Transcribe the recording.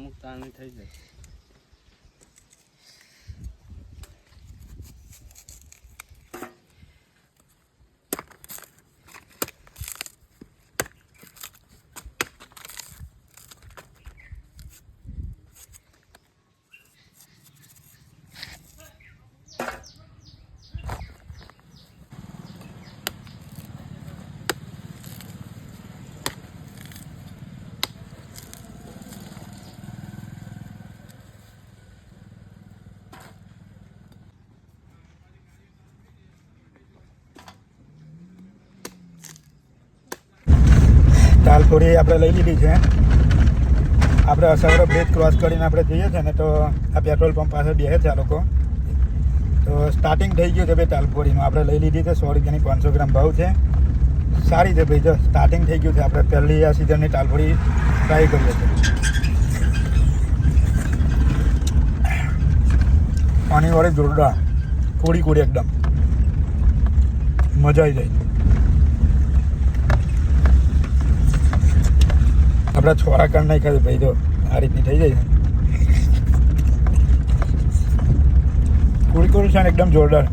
અમુક તાણી થઈ જાય. તાલપોડી આપણે લઈ લીધી છે. આપણે અસાવરા બ્રિજ ક્રોસ કરીને આપણે જઈએ છીએ ને તો આ પેટ્રોલ પંપ પાસે બેસે છે આ લોકો. તો સ્ટાર્ટિંગ થઈ ગયું છે ભાઈ તાલપોડીનું. આપણે લઈ લીધી છે 100 રૂપિયાની 500 ગ્રામ ભાવ છે. સારી છે ભાઈ. જો સ્ટાર્ટિંગ થઈ ગયું છે. આપણે પહેલી આ સિઝનની તાલપોડી ટ્રાય કરીએ છીએ. પાણીવાળી જોરદાર, કોડી કોડી એકદમ મજા આવી જાય. આપણા છોરા કણ નાખ્યા છે ભાઈ. જો આ રીતની થઈ જાય છે. કોળી કોળી છે ને એકદમ જોરદાર.